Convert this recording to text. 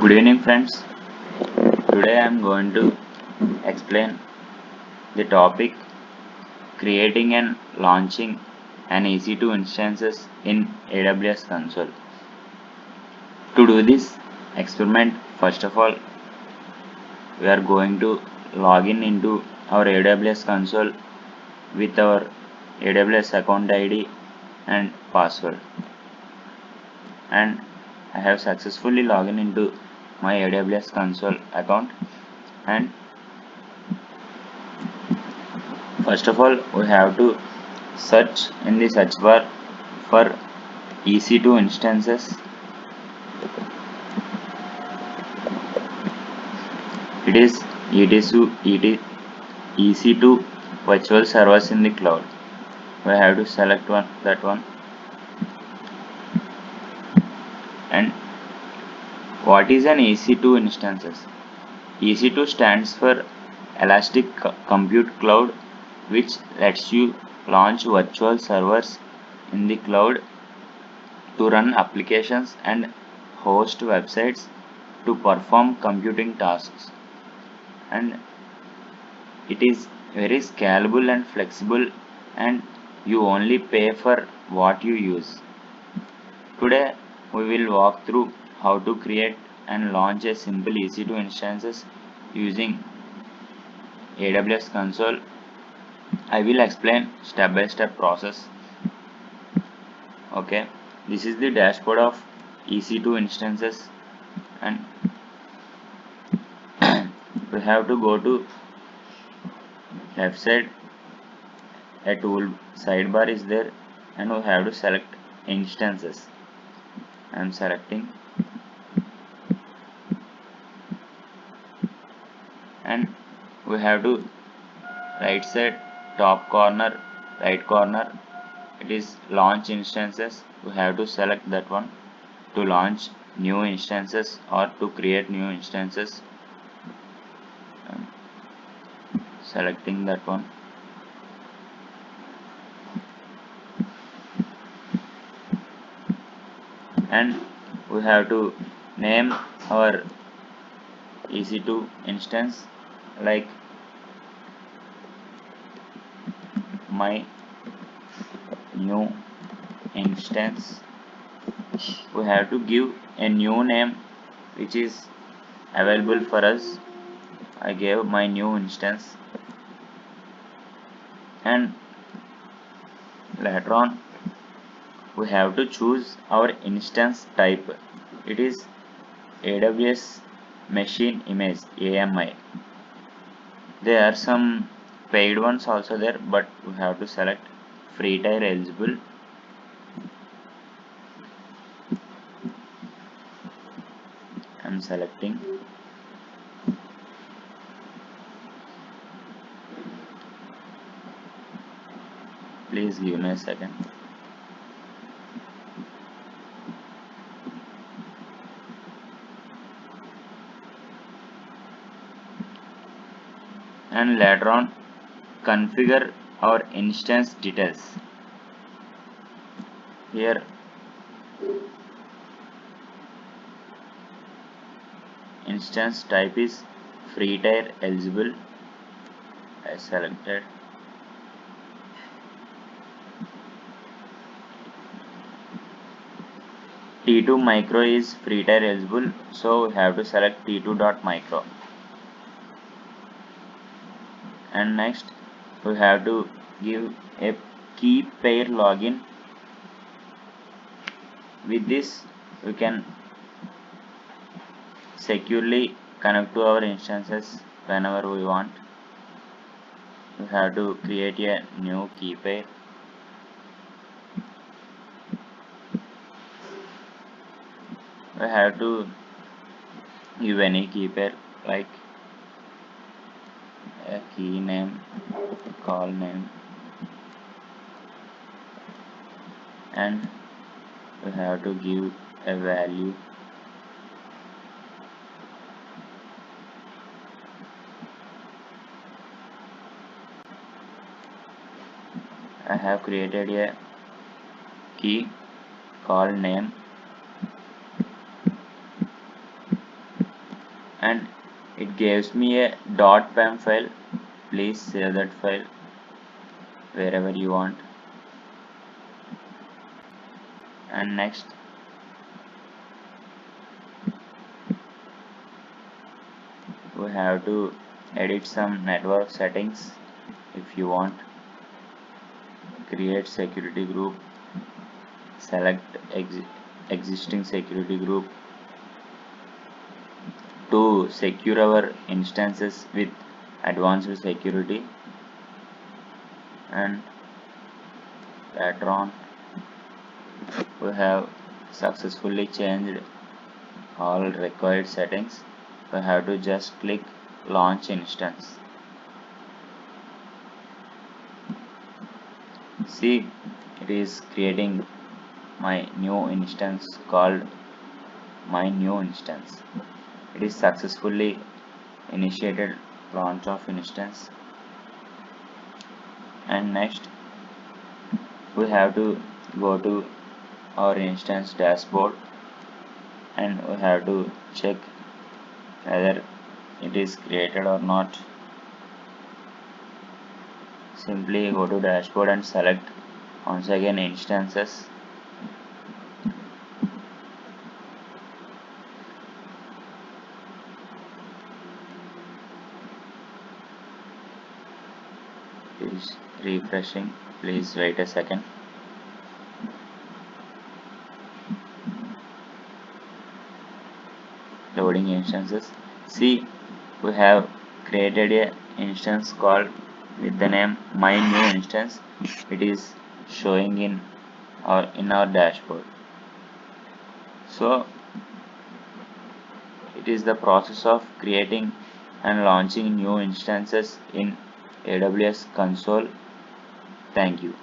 Good evening, friends. Today I am going to explain the topic creating and launching an EC2 instances in AWS Console. To do this experiment, first of all, we are going to log in into our AWS Console with our AWS account ID and password. And I have successfully logged in into my AWS Console account, and first of all we have to search in the search bar for EC2 instances. It is EC2 virtual servers in the cloud. We have to select that one. And what is an EC2 instances? EC2 stands for Elastic Compute Cloud, which lets you launch virtual servers in the cloud to run applications and host websites to perform computing tasks. And it is very scalable and flexible, and you only pay for what you use. Today we will walk through how to create and launch a simple EC2 instances using AWS Console. I will explain step by step process. Okay, this is the dashboard of EC2 instances, and we have to go to left side. A tool sidebar is there, and we have to select instances. I am selecting, and we have to right side top corner right corner, it is launch instances. We have to select that one to launch new instances or to create new instances. I'm selecting that one, and we have to name our EC2 instance like my new instance. We have to give a new name which is available for us. I gave my new instance, and later on we have to choose our instance type. It is AWS machine image AMI. There are some paid ones also there, but we have to select free tier eligible. I'm selecting. Please give me a second. And later on configure our instance details. Here instance type is free tier eligible. I selected. T2 micro is free tier eligible, so we have to select T2.micro. And next we have to give a key pair login. With this we can securely connect to our instances whenever we want. We have to create a new key pair. We have to give any key pair like a key name, call name, and we have to give a value. I have created a key called name, and it gives me a .pem file. Please save that file wherever you want. And next, we have to edit some network settings. If you want, create security group, select existing security group to secure our instances with advanced security, and later on we have successfully changed all required settings. We have to just click launch instance. See, it is creating my new instance called my new instance. It is successfully initiated launch of instance. And next we have to go to our instance dashboard, and we have to check whether it is created or not. Simply go to dashboard and select once again instances. It is refreshing, please wait a second. Loading instances. See, we have created a instance called with the name my new instance. It is showing in our dashboard. So it is the process of creating and launching new instances in AWS Console. Thank you.